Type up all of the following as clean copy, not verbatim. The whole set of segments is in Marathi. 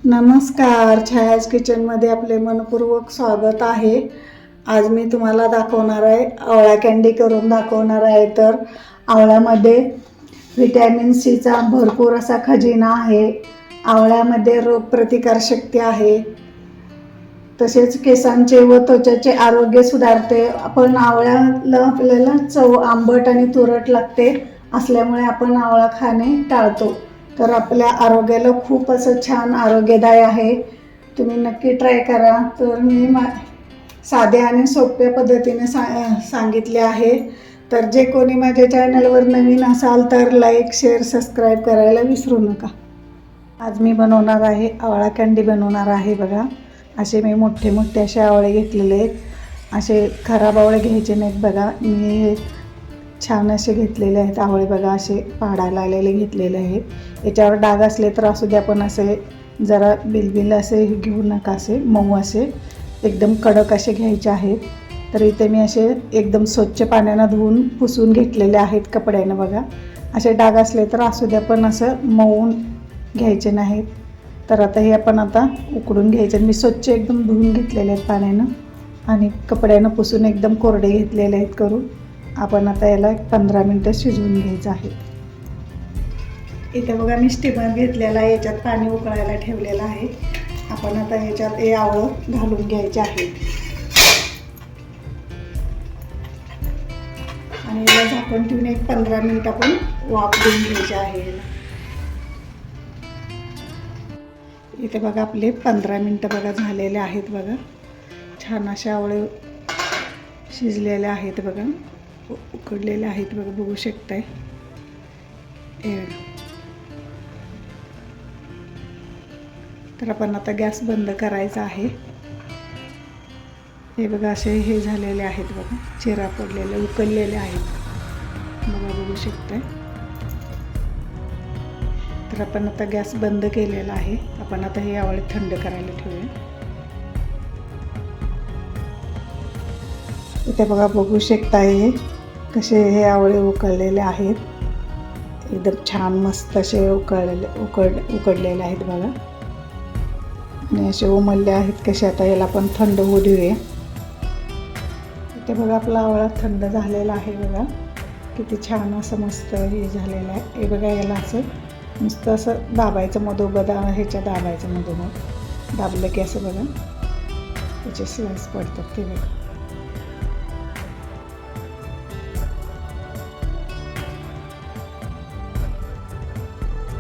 नमस्कार, छायाज किचनमध्ये आपले मनपूर्वक स्वागत आहे. आज मी तुम्हाला दाखवणार आहे, आवळा कँडी करून दाखवणार आहे. तर आवळ्यामध्ये व्हिटॅमिन सीचा भरपूर असा खजिना आहे. आवळ्यामध्ये रोगप्रतिकारशक्ती आहे, तसेच केसांचे व त्वचेचे आरोग्य सुधारते. आपण आवळ्याला आपल्याला चव आंबट आणि तुरट लागते असल्यामुळे आपण आवळा खाणे टाळतो. तर आपल्या आरोग्याला खूप असं छान आरोग्यदायी आहे. तुम्ही नक्की ट्राय करा. तर मी साध्या आणि सोप्या पद्धतीने सांगितले आहे. तर जे कोणी माझ्या चॅनलवर नवीन असाल तर लाईक, शेअर, सबस्क्राईब करायला विसरू नका. आज मी बनवणार आहे, आवळा कँडी बनवणार आहे. बघा, असे मी मोठे मोठे असे आवळे घेतलेले आहेत. असे खराब आवळे घ्यायचे नाहीत. बघा, मी छान असे घेतलेले आहेत आवळे. बघा, असे पाडायला आलेले घेतलेले आहेत. याच्यावर डाग असले तर असू द्या, पण असे जरा बिलबिल असे घेऊ नका. असे मऊ असे एकदम कडक असे घ्यायचे आहेत. तर इथे मी असे एकदम स्वच्छ पाण्यानं धुवून पुसून घेतलेले आहेत कपड्यानं. बघा, असे डाग असले तर असू द्या, पण असं मऊन घ्यायचे नाहीत. तर आता हे आपण उकडून घ्यायचे. मी स्वच्छ एकदम धुवून घेतलेले आहेत पाण्यानं आणि कपड्यानं पुसून एकदम कोरडे घेतलेले आहेत करून. आपण आता याला 15 मिनटं शिजवून घ्यायचं आहे. इथे बघा, मी स्टीमर घेतलेला आहे, याच्यात पाणी उकळायला ठेवलेलं आहे. आपण आता याच्यात हे आवळं घालून घ्यायचे आहे आणि याला झाकण ठेवून 15 मिनिट आपण वाफ देऊन घ्यायचे आहे. इथे बघा, आपले 15 मिनटं बघा झालेले आहेत. बघा, छान असे आवळे शिजलेले आहेत. बघा, उकडलेले आहेत. बघा, बघू शकताय. तर आपण आता गॅस बंद करायचा आहे. हे बघा, असे हे झालेले आहेत. बघा, चिरा पडलेले, उकळलेले आहेत. बघा, बघू शकताय. तर आपण आता गॅस बंद केलेला आहे. आपण आता हे आवळे थंड करायला ठेवूया. इथे बघा, बघू शकताय कसे हे आवळे उकळलेले आहेत. एकदम छान मस्त असे उकडलेले आहेत. बघा, आणि असे उमलले आहेत कसे. आता याला आपण थंड होऊ देऊया. इथे बघा, आपला आवळा थंड झालेला आहे. बघा, किती छान असं मस्त हे झालेलं आहे. हे बघा, याला असं नुसतं असं दाबायचं, मधोमध ह्याच्या दाबायचं, मधोमध दाबलं की असं बघा त्याचे स्लाइस पडतात. ते बघा,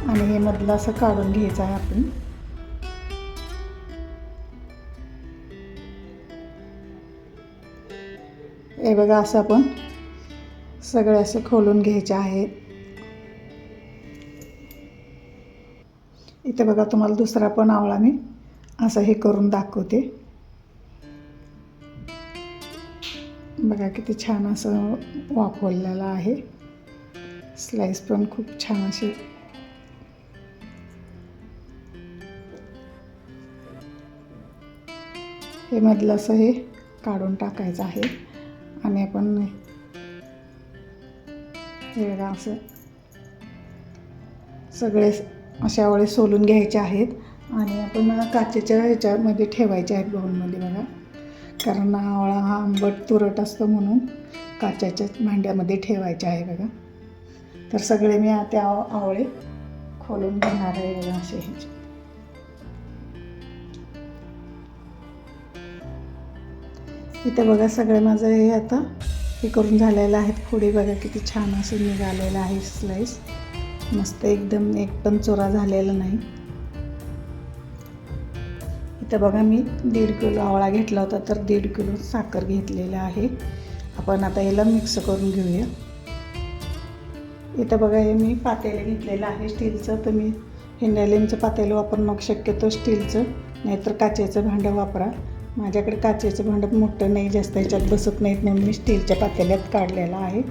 आणि हे मधलं असं काढून घ्यायचं आहे आपण. हे बघा, असं आपण सगळे असे खोलून घ्यायचे आहेत. इथे बघा, तुम्हाला दुसरा पण आवळा मी असं हे करून दाखवते. बघा, किती छान असं वाफवलेलं आहे. स्लाइस पण खूप छान अशी. हे मधलं असं हे काढून टाकायचं आहे आणि आपण हे बघा, असं सगळे अशा आवळे सोलून घ्यायचे आहेत आणि आपण काचेच्या ह्याच्यामध्ये ठेवायचे आहेत, बाउलमध्ये. बघा, कारण आवळा हा आंबट तुरट असतो म्हणून काचेच्या भांड्यामध्ये ठेवायचे आहे. बघा, तर सगळे मी त्या आवळे खोलून घेणार आहे. बघा, असे ह्याचे. इथे बघा, सगळे माझं हे आता हे करून झालेलं आहेत. पुढे बघा, किती छान असं निघालेलं आहे स्लाइस. मस्त एकदम, एक पण चोरा झालेला नाही. इथं बघा, मी 1.5 किलो आवळा घेतला होता, तर 1.5 किलो साखर घेतलेला आहे. आपण आता याला मिक्स करून घेऊया. इथं बघा, हे मी पातेलं घेतलेलं आहे स्टीलचं. तुम्ही हिंडालिनचं पातेलं वापरू नका, शक्यतो स्टीलचं, नाहीतर काचेचं भांडं वापरा. माझ्याकडे काचेचं भांडं मोठं नाही, जास्त ह्याच्यात बसत नाहीत, म्हणून मी स्टीलच्या पातेल्यात काढलेलं आहे.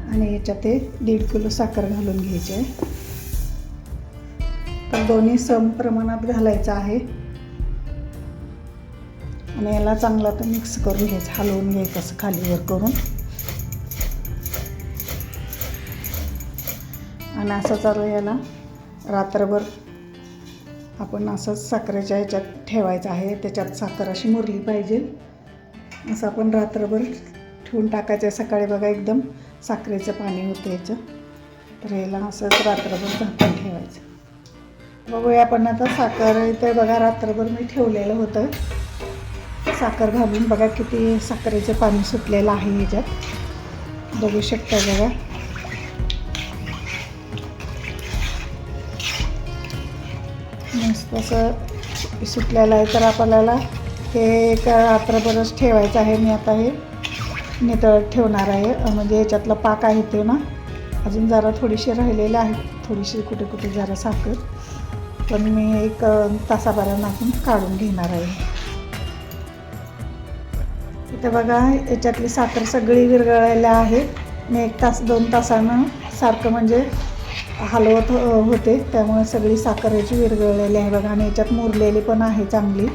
आणि याच्यात ते 1.5 किलो साखर घालून घ्यायची आहे. तर दोन्ही सम प्रमाणात घालायचं आहे आणि याला चांगलं तर मिक्स करून घ्यायचं, हलवून घ्यायचं असं खालीवर करून. आणि असं चालू याला रात्रभर आपण असंच साखरेच्या ह्याच्यात ठेवायचं आहे. त्याच्यात साखर अशी मुरली पाहिजे असं आपण रात्रभर ठेवून टाकायचं. सकाळी बघा एकदम साखरेचं पाणी होतं याचं. तर याला असंच रात्रभर झाकून ठेवायचं. बघूया आपण आता साखर इथे बघा रात्रभर मी ठेवलेलं होतं. साखर घालून बघा किती साखरेचं पाणी सुटलेलं आहे ह्याच्यात, बघू शकता बघा. मस्त असं सुटलेलं आहे. तर आपल्याला हे एक रात्रभरच ठेवायचं आहे. मी आता हे नितळत ठेवणार आहे. म्हणजे ह्याच्यातला पाक आहे ते ना अजून जरा थोडीशी राहिलेलं आहे, थोडीशी कुठे कुठे जरा साखर, पण मी एक तासाभरानं काढून घेणार आहे. इथे बघा याच्यातली साखर सगळी विरघळलेली आहे. मी 1 तास 2 तासानं सारखं म्हणजे हलवत होते, त्यामुळे सगळी साखर याची विरघळलेली आहे बघा. आणि याच्यात मुरलेली पण आहे चांगली.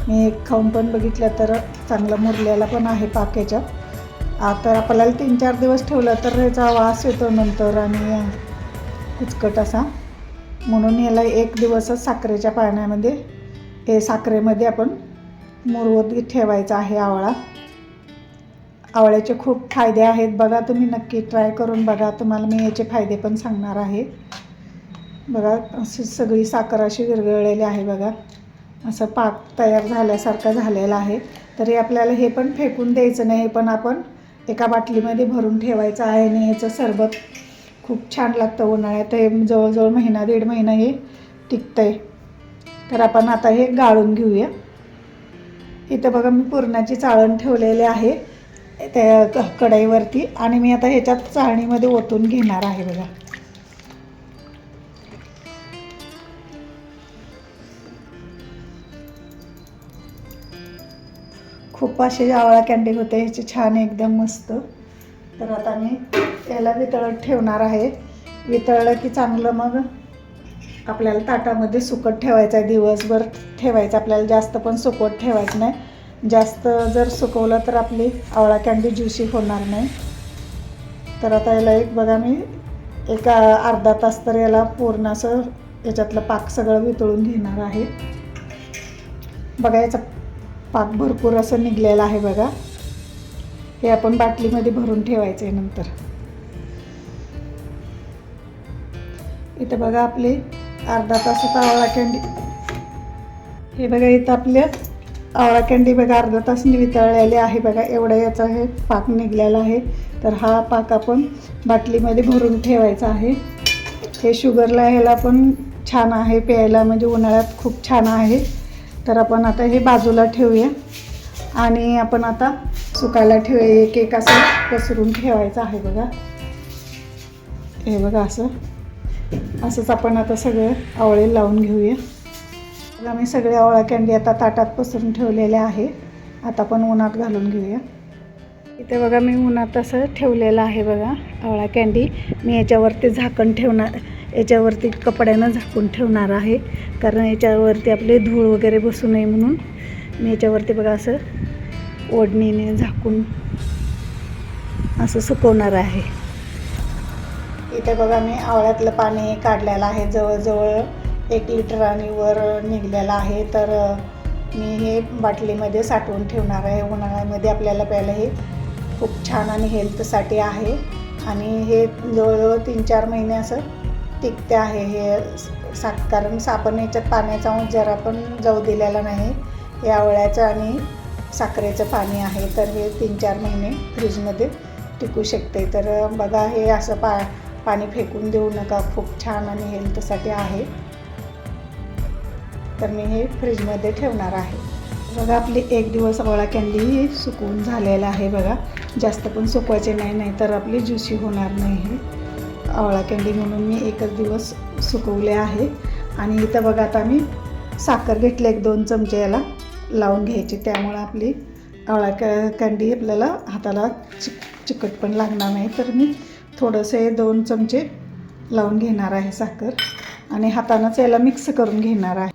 मी एक खाऊन पण बघितलं तर चांगला मुरलेला पण आहे पाक याच्यात. तर आपल्याला 3-4 दिवस ठेवलं तर याचा वास येतो नंतर आणि कुचकट असा, म्हणून याला 1 दिवसच साखरेच्या पाण्यामध्ये हे साखरेमध्ये आपण मुरवत ठेवायचा आहे आवळा. आवळ्याचे खूप फायदे आहेत बघा, तुम्ही नक्की ट्राय करून बघा. तुम्हाला मी याचे फायदे पण सांगणार आहे. बघा अशी सगळी साखर अशी विरघळलेली आहे बघा. असं पाक तयार झाल्यासारखं झालेलं आहे. तरी आपल्याला हे पण फेकून द्यायचं नाही, पण आपण एका बाटलीमध्ये भरून ठेवायचं आहे. आणि याचं सरबत खूप छान लागतं उन्हाळ्यात. हे जवळजवळ 1.5 महिना हे टिकतं आहे. तर आपण आता हे गाळून घेऊया. इथं बघा मी पुरणाची चाळण ठेवलेली आहे त्या कढईवरती आणि मी आता ह्याच्यात चाळणीमध्ये ओतून घेणार आहे बघा. खूप असे आवळा कँडी होते ह्याचे छान एकदम मस्त. तर आता मी याला वितळत ठेवणार आहे. वितळलं की चांगलं मग आपल्याला ताटामध्ये सुकट ठेवायचं आहे. दिवसभर ठेवायचं आपल्याला, जास्त पण सुकवत ठेवायचं नाही. जास्त जर सुकवलं तर आपली आवळा कँडी ज्युसी होणार नाही. तर आता याला एक बघा मी एक अर्धा तास तर याला पूर्ण असं याच्यातलं पाक सगळं वितळून घेणार आहे. बघा याचा पाक भरपूर असं निघलेलं आहे बघा. हे आपण बाटलीमध्ये भरून ठेवायचं आहे नंतर. इथं बघा आपली अर्धा तासात आवळा कँडी, हे बघा इथं आपल्या आवळा कँडी बघा अर्धा तास वितळलेले आहे बघा. एवढा याचा हे पाक निघलेला आहे. तर हा पाक आपण बाटलीमध्ये भरून ठेवायचा आहे. हे शुगरला ह्याला पण छान आहे प्यायला, म्हणजे उन्हाळ्यात खूप छान आहे. तर आपण आता हे बाजूला ठेवूया आणि आपण आता सुकायला ठेवूया. एक एक असं पसरून ठेवायचं आहे बघा. हे बघा असंच आपण आता सगळे आवळे लावून घेऊया. बघा मी सगळे आवळा कँडी आता ताटात पसरून ठेवलेले आहे. आता आपण उन्हात घालून घेऊया. इथे बघा मी उन्हात असं ठेवलेलं आहे बघा आवळा कँडी. मी याच्यावरती झाकण ठेवणार, याच्यावरती कपड्यानं झाकून ठेवणार आहे, कारण याच्यावरती आपले धूळ वगैरे बसू नये म्हणून मी याच्यावरती बघा असं ओढणीने झाकून असं सुकवणार आहे. इथे बघा मी आवळ्यातलं पाणी काढलेलं आहे, जवळजवळ 1 लिटर आणि वर निघलेलं आहे. तर मी हे बाटलीमध्ये साठवून ठेवणार आहे. उन्हाळ्यामध्ये आपल्याला प्यायला हे खूप छान आणि हेल्थसाठी आहे. आणि हे जवळजवळ 3-4 महिने असं टिकते आहे हे कारण आपण याच्यात पाण्याचा अंश जरा पण जाऊ दिलेला नाही. हे आवळ्याचं आणि साखरेचं पाणी आहे, तर हे 3-4 महिने फ्रीजमध्ये टिकू शकते. तर बघा हे असं पाणी फेकून देऊ नका, खूप छान आणि हेल्थसाठी आहे. तर मी हे फ्रीजमध्ये ठेवणार आहे. बघा आपली 1 दिवस आवळा कँडी सुकवून झालेला आहे बघा. जास्त पण सुकवायचे नाही, तर आपली ज्युसी होणार नाही हे आवळा कँडी, म्हणून मी 1च दिवस सुकवले आहे. आणि इथं बघा आता मी साखर घेतले 1-2 चमचे याला लावून घ्यायची, त्यामुळं आपली आवळा कँडी आपल्याला हाताला चिकट पण लागणार नाही. तर मी थोडंसं 2 चमचे लावून घेणार आहे साखर आणि हातानंच याला मिक्स करून घेणार आहे.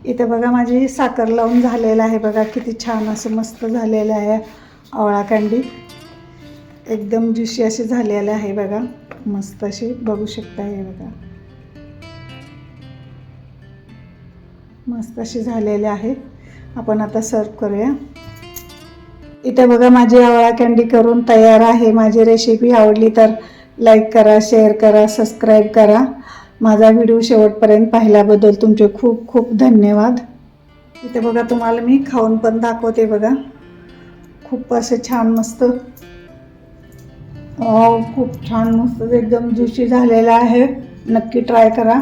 इथे बघा माझी साखर लावून झालेलं आहे बघा. किती छान असं मस्त झालेलं आहे आवळा कँडी, एकदम ज्युशी अशी झालेलं आहे बघा. मस्त अशी बघू शकता. हे बघा मस्त अशी झालेली आहे. आपण आता सर्व करूया. इथे बघा माझी आवळा कँडी करून तयार आहे. माझी रेसिपी आवडली तर लाईक करा, शेअर करा, सबस्क्राईब करा. माझा व्हिडिओ शेवटपर्यंत पाहिल्याबद्दल तुमचे खूप खूप धन्यवाद. इथे बघा तुम्हाला मी खाऊन पण दाखवते. बघा खूप असे छान मस्त, खूप छान मस्त एकदम ज्युशी झालेला आहे. नक्की ट्राय करा.